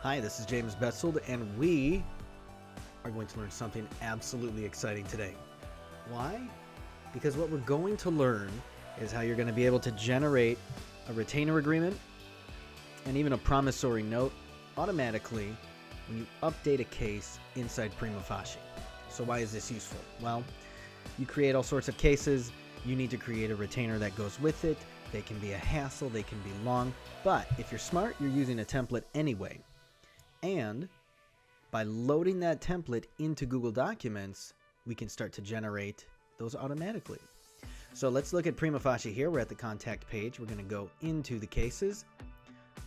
Hi, this is James Betzold, and we are going to learn something absolutely exciting today. Why? Because what we're going to learn is how you're going to be able to generate a retainer agreement and even a promissory note automatically when you update a case inside Prima.Law. So why is this useful? Well, you create all sorts of cases. You need to create a retainer that goes with it. They can be a hassle, they can be long, but if you're smart, you're using a template anyway. And by loading that template into Google Documents, we can start to generate those automatically. So let's look at Prima.Law here. We're at the contact page. We're going to go into the cases.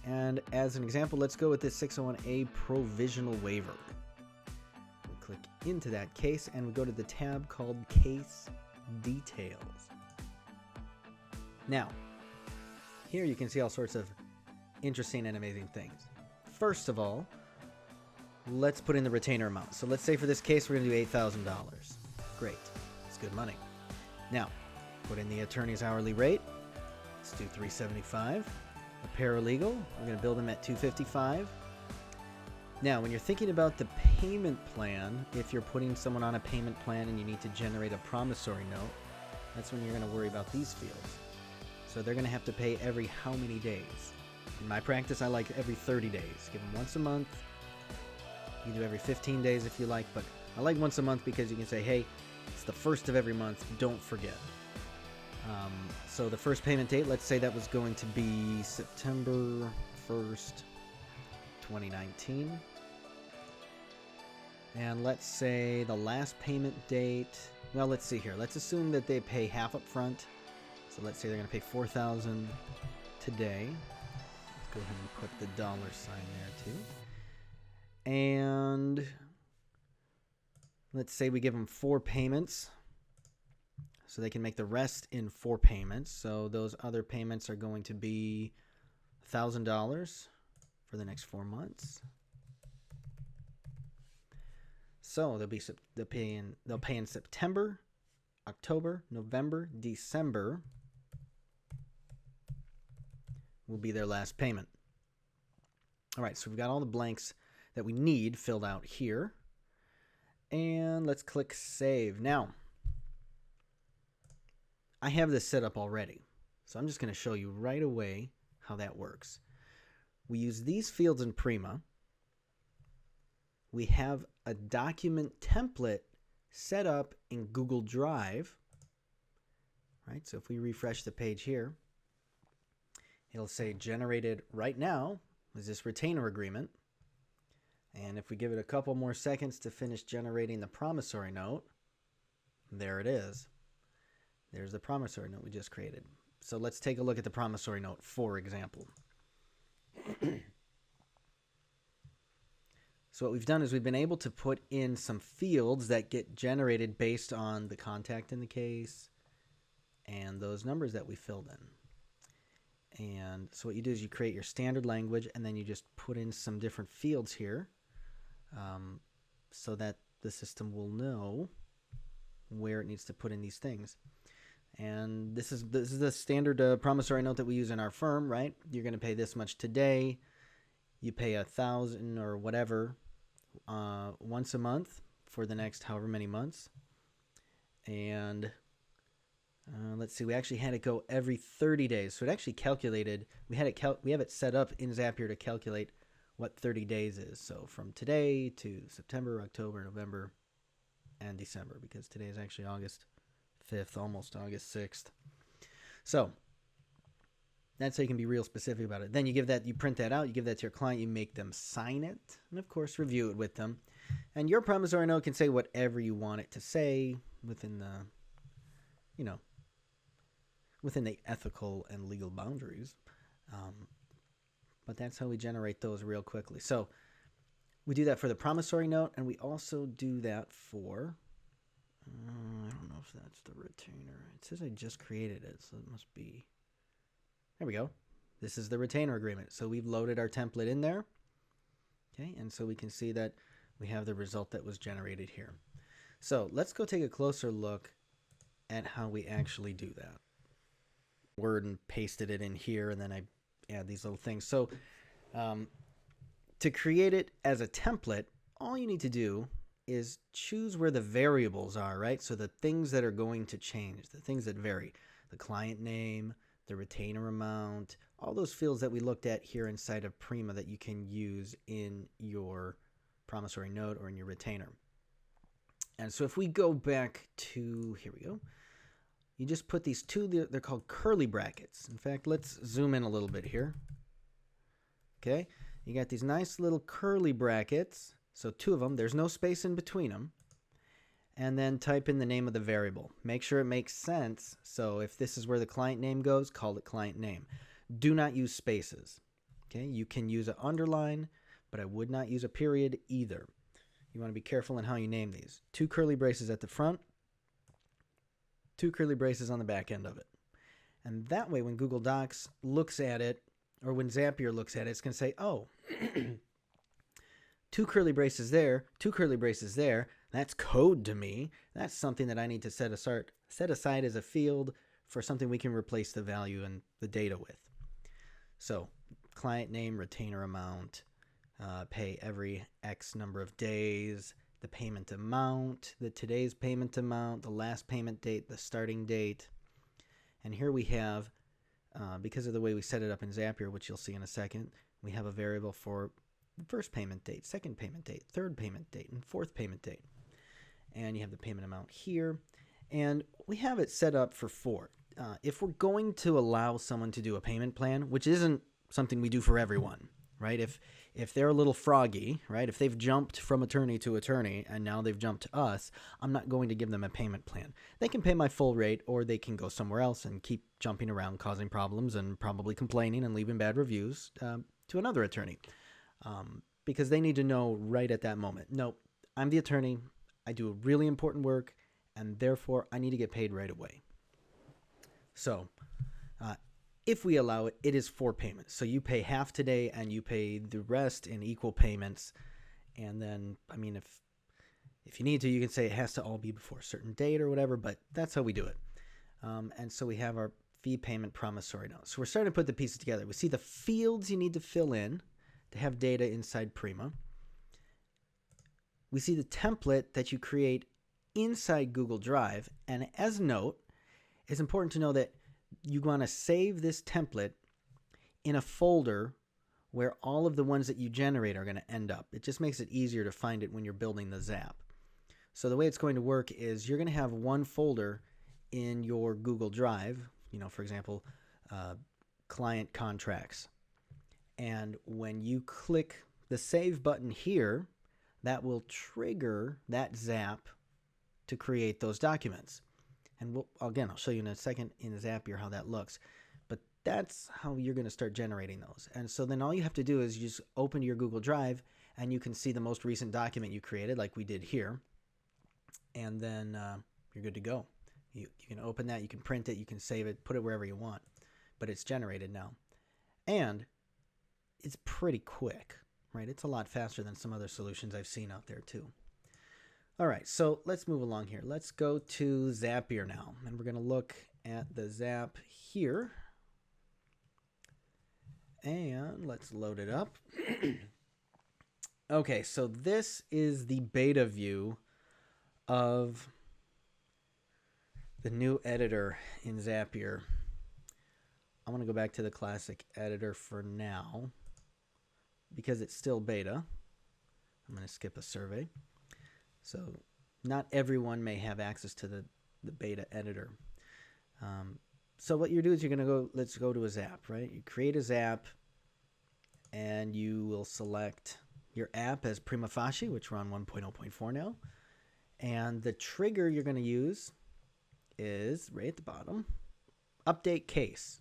And as an example, let's go with this 601A provisional waiver. We click into that case and we go to the tab called Case Details. Now, here you can see all sorts of interesting and amazing things. First of all, let's put in the retainer amount. So let's say for this case, we're going to do $8,000. Great. It's good money. Now, put in the attorney's hourly rate. Let's do $375. A paralegal, we're going to bill them at $255. Now, when you're thinking about the payment plan, if you're putting someone on a payment plan and you need to generate a promissory note, that's when you're going to worry about these fields. So they're going to have to pay every how many days? In my practice, I like every 30 days. Give them once a month. You do every 15 days if you like, but I like once a month because you can say, hey, it's the first of every month. Don't forget. So the first payment date, let's say that was going to be September 1st, 2019. And let's say the last payment date, well, let's see here. Let's assume that they pay half up front. So let's say they're going to pay $4,000 today. Let's go ahead and put the dollar sign there too. And let's say we give them 4 payments. So they can make the rest in 4 payments. So those other payments are going to be $1,000 for the next 4 months. So they'll pay in September, October, November, December will be their last payment. All right, so we've got all the blanks that we need filled out here. And let's click Save. Now, I have this set up already, so I'm just going to show you right away how that works. We use these fields in Prima. We have a document template set up in Google Drive. Right, so if we refresh the page here, it'll say generated right now is this retainer agreement. And if we give it a couple more seconds to finish generating the promissory note, there it is. There's the promissory note we just created. So let's take a look at the promissory note, for example. So what we've done is we've been able to put in some fields that get generated based on the contact in the case and those numbers that we filled in. And so what you do is you create your standard language and then you just put in some different fields here so that the system will know where it needs to put in these things. And this is the standard promissory note that we use in our firm, right? You're going to pay this much today. You pay $1,000 or whatever once a month for the next however many months. And let's see, we actually had it go every 30 days. So it actually calculated, we have it set up in Zapier to calculate what 30 days is. So from today to September, October, November, and December, because today is actually August 5th, almost August 6th. So that's how you can be real specific about it. Then you print that out, you give that to your client, you make them sign it, and of course review it with them. And your promissory note can say whatever you want it to say within the, within the ethical and legal boundaries. But that's how we generate those real quickly. So we do that for the promissory note, and we also do that for, I don't know if that's the retainer. It says I just created it, so it must be, there we go. This is the retainer agreement. So we've loaded our template in there. Okay, and so we can see that we have the result that was generated here. So let's go take a closer look at how we actually do that. Word and pasted it in here, and then I add these little things. So To create it as a template, all you need to do is choose where the variables are, right? So the things that are going to change, the things that vary, the client name, the retainer amount, all those fields that we looked at here inside of Prima that you can use in your promissory note or in your retainer. And so if we go back to, here we go, you just put these two, they're called curly brackets. In fact, let's zoom in a little bit here. Okay, you got these nice little curly brackets. So two of them, there's no space in between them. And then type in the name of the variable. Make sure it makes sense. So if this is where the client name goes, call it client name. Do not use spaces. Okay, you can use an underline, but I would not use a period either. You want to be careful in how you name these. 2 curly braces at the front, 2 curly braces on the back end of it. And that way when Google Docs looks at it, or when Zapier looks at it, it's going to say, oh, 2 curly braces there, 2 curly braces there. That's code to me. That's something that I need to set aside as a field for something we can replace the value and the data with. So client name, retainer amount, pay every X number of days, the payment amount, the today's payment amount, the last payment date, the starting date. And here we have, because of the way we set it up in Zapier, which you'll see in a second, we have a variable for first payment date, second payment date, third payment date, and fourth payment date. And you have the payment amount here. And we have it set up for 4. If we're going to allow someone to do a payment plan, which isn't something we do for everyone, right? If they're a little froggy, right? If they've jumped from attorney to attorney and now they've jumped to us, I'm not going to give them a payment plan. They can pay my full rate, or they can go somewhere else and keep jumping around, causing problems and probably complaining and leaving bad reviews to another attorney. Because they need to know right at that moment, no, I'm the attorney, I do really important work, and therefore I need to get paid right away. So if we allow it, it is 4 payments. So you pay half today and you pay the rest in equal payments. And then, I mean, if you need to, you can say it has to all be before a certain date or whatever, but that's how we do it. And so we have our fee payment promissory note. So we're starting to put the pieces together. We see the fields you need to fill in to have data inside Prima. We see the template that you create inside Google Drive. And as a note, it's important to know that you want to save this template in a folder where all of the ones that you generate are going to end up. It just makes it easier to find it when you're building the Zap. So the way it's going to work is you're going to have one folder in your Google Drive, for example, client contracts. And when you click the save button here, that will trigger that Zap to create those documents. And I'll show you in a second in Zapier how that looks. But that's how you're going to start generating those. And so then all you have to do is you just open your Google Drive, and you can see the most recent document you created, like we did here. And then you're good to go. You can open that, you can print it, you can save it, put it wherever you want. But it's generated now. And it's pretty quick, right? It's a lot faster than some other solutions I've seen out there too. All right, so let's move along here. Let's go to Zapier now, and we're going to look at the Zap here. And let's load it up. Okay, so this is the beta view of the new editor in Zapier. I'm going to go back to the classic editor for now because it's still beta. I'm going to skip a survey. So not everyone may have access to the beta editor. So what you do is you're going to let's go to a Zap, right? You create a Zap, and you will select your app as Prima Facie, which we're on 1.0.4 now. And the trigger you're going to use is right at the bottom, update case.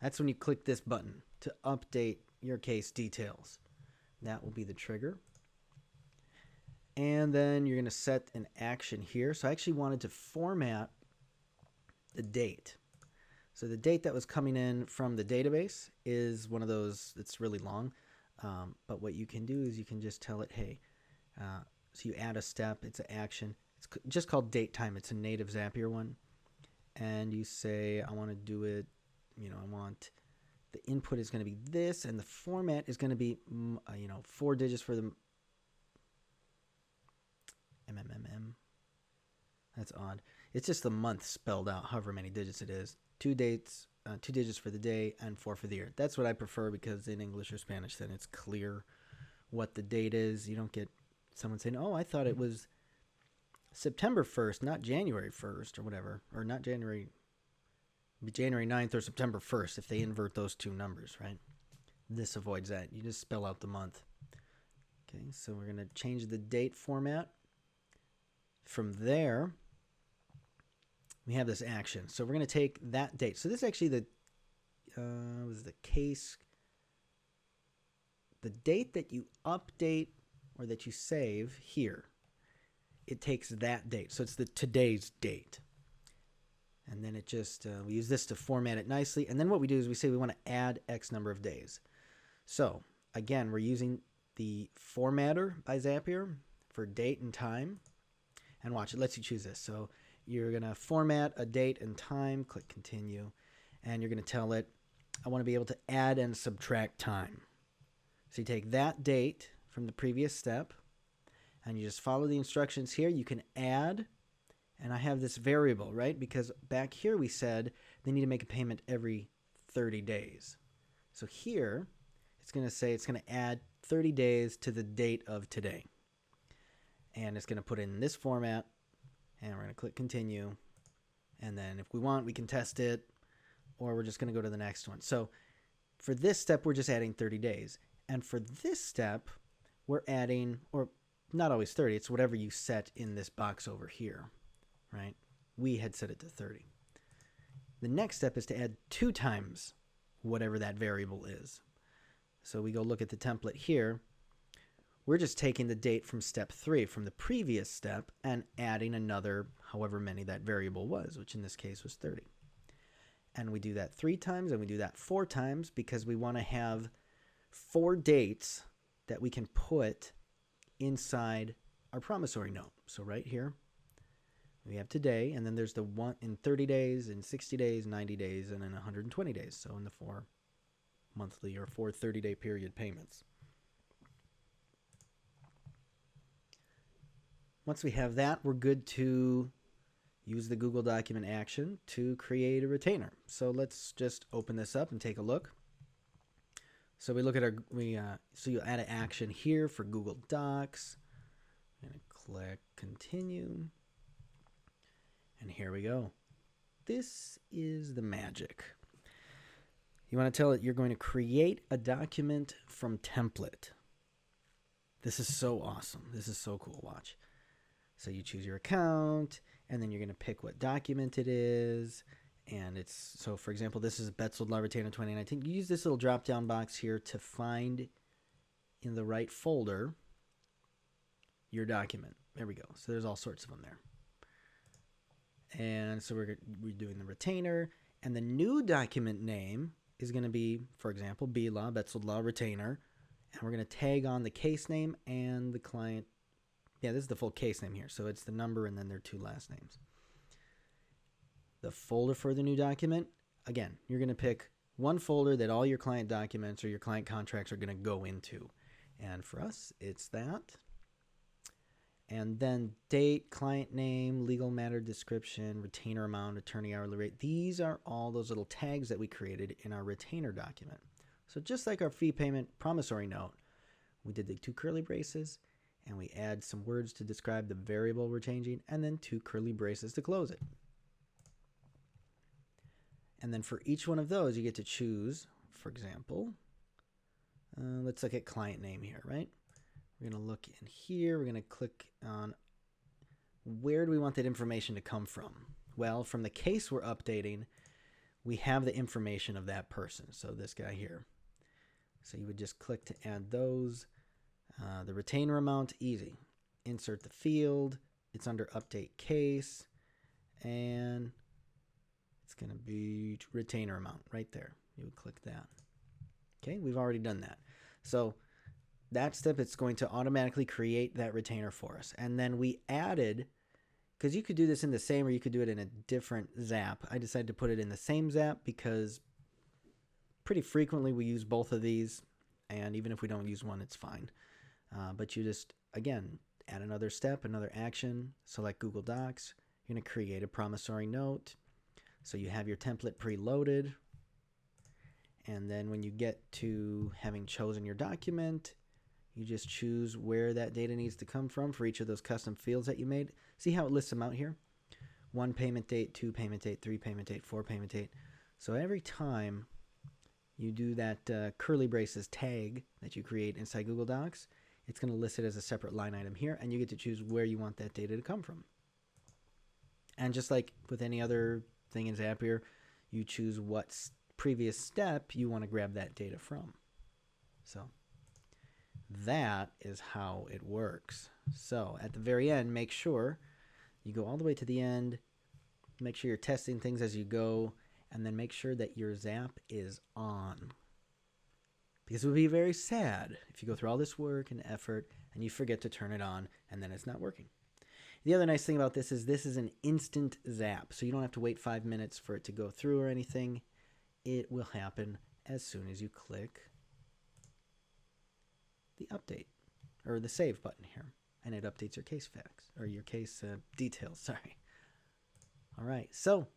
That's when you click this button to update your case details. That will be the trigger. And then you're going to set an action here. So I actually wanted to format the date. So the date that was coming in from the database is one of those that's really long. But what you can do is you can just tell it, hey, so you add a step. It's an action. It's just called date time. It's a native Zapier one. And you say, I want to do it, I want the input is going to be this, and the format is going to be 4 digits for the MMMM. That's odd. It's just the month spelled out, however many digits it is. 2 digits for the day, and 4 for the year. That's what I prefer, because in English or Spanish, then it's clear what the date is. You don't get someone saying, "Oh, I thought it was September 1st, not January 1st," or whatever, or not January 9th or September 1st, if they invert those two numbers, right? This avoids that. You just spell out the month. Okay, so we're going to change the date format. From there, we have this action. So we're going to take that date. So this is actually was the case. The date that you update or that you save here, it takes that date. So it's the today's date. And then it just, we use this to format it nicely. And then what we do is we say we want to add X number of days. So again, we're using the formatter by Zapier for date and time. And watch, it lets you choose this. So you're going to format a date and time, click continue, and you're going to tell it, I want to be able to add and subtract time. So you take that date from the previous step, and you just follow the instructions here. You can add, and I have this variable, right? Because back here we said they need to make a payment every 30 days. So here, it's going to say it's going to add 30 days to the date of today. And it's going to put it in this format, and we're going to click continue. And then if we want, we can test it, or we're just going to go to the next one. So for this step, we're just adding 30 days. And for this step, we're adding, or not always 30, it's whatever you set in this box over here, right? We had set it to 30. The next step is to add 2 times whatever that variable is. So we go look at the template here. We're just taking the date from step 3, from the previous step, and adding another however many that variable was, which in this case was 30. And we do that 3 times, and we do that 4 times, because we want to have 4 dates that we can put inside our promissory note. So right here, we have today, and then there's the one in 30 days, in 60 days, 90 days, and in 120 days. So in the 4 monthly or 4 30-day period payments. Once we have that, we're good to use the Google document action to create a retainer. So let's just open this up and take a look. So we look at so you'll add an action here for Google Docs. I'm going to click continue. And here we go. This is the magic. You want to tell it you're going to create a document from template. This is so awesome. This is so cool. Watch. So you choose your account, and then you're going to pick what document it is. And it's, so for example, this is Prima.Law Retainer 2019. You use this little drop-down box here to find in the right folder your document. There we go. So there's all sorts of them there. And so we're doing the retainer, and the new document name is going to be, for example, B-Law, Prima.Law Retainer, and we're going to tag on the case name and the client. Yeah, this is the full case name here. So it's the number and then their 2 last names. The folder for the new document, again, you're going to pick one folder that all your client documents or your client contracts are going to go into. And for us, it's that. And then date, client name, legal matter description, retainer amount, attorney hourly rate. These are all those little tags that we created in our retainer document. So just like our fee payment promissory note, we did the 2 curly braces, and we add some words to describe the variable we're changing, and then 2 curly braces to close it. And then for each one of those, you get to choose, for example, let's look at client name here, right? We're going to look in here. We're going to click on where do we want that information to come from? Well, from the case we're updating, we have the information of that person. So this guy here. So you would just click to add those. The retainer amount, easy. Insert the field. It's under update case. And it's going to be retainer amount right there. You would click that. Okay, we've already done that. So that step, it's going to automatically create that retainer for us. And then we added, because you could do this in the same or you could do it in a different Zap. I decided to put it in the same Zap because pretty frequently we use both of these, and even if we don't use one, it's fine. But you just, again, add another step, another action, select Google Docs. You're going to create a promissory note. So you have your template preloaded. And then when you get to having chosen your document, you just choose where that data needs to come from for each of those custom fields that you made. See how it lists them out here? 1 payment date, 2 payment date, 3 payment date, 4 payment date. So every time you do that curly braces tag that you create inside Google Docs, it's going to list it as a separate line item here, and you get to choose where you want that data to come from. And just like with any other thing in Zapier, you choose what previous step you want to grab that data from. So that is how it works. So at the very end, make sure you go all the way to the end, make sure you're testing things as you go, and then make sure that your Zap is on. Because it would be very sad if you go through all this work and effort and you forget to turn it on and then it's not working. The other nice thing about this is an instant Zap, so you don't have to wait 5 minutes for it to go through or anything. It will happen as soon as you click the update or the save button here, and it updates your case facts or your case details. Sorry. All right, so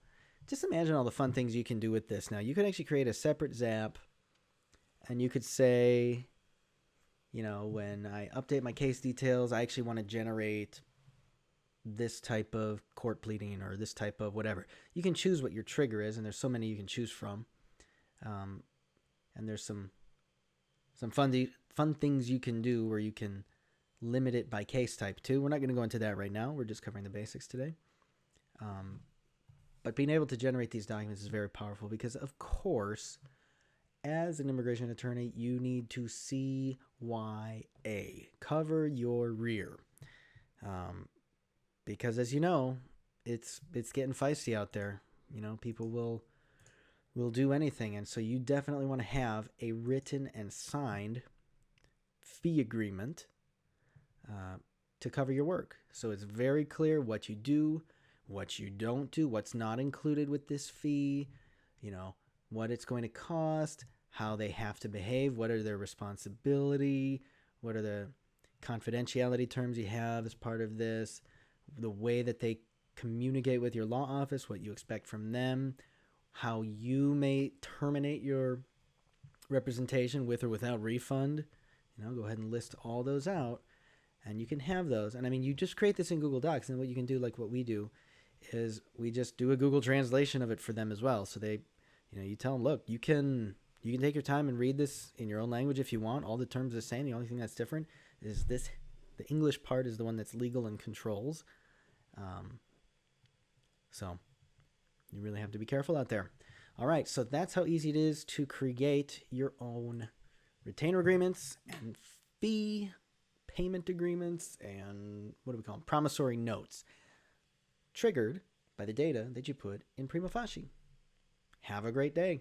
just imagine all the fun things you can do with this. Now you could actually create a separate Zap, and you could say, you know, when I update my case details, I actually want to generate this type of court pleading or this type of whatever. You can choose what your trigger is, and there's so many you can choose from. And there's some fun things you can do where you can limit it by case type too. We're not going to go into that right now. We're just covering the basics today. But being able to generate these documents is very powerful because, of course, as an immigration attorney, you need to CYA, cover your rear. Because as you know, it's getting feisty out there. You know, people will do anything, and so you definitely want to have a written and signed fee agreement to cover your work. So it's very clear what you do, what you don't do, what's not included with this fee, you know, what it's going to cost, how they have to behave, what are their responsibility, what are the confidentiality terms you have as part of this, the way that they communicate with your law office, what you expect from them, how you may terminate your representation with or without refund. You know, go ahead and list all those out, and you can have those. And I mean, you just create this in Google Docs, and what you can do, like what we do, is we just do a Google translation of it for them as well. So they, you know, you tell them, look, you can take your time and read this in your own language if you want. All the terms are the same. The only thing that's different is this. The English part is the one that's legal and controls. So you really have to be careful out there. All right, so that's how easy it is to create your own retainer agreements and fee payment agreements and what do we call them? Promissory notes, triggered by the data that you put in Prima.Law. Have a great day.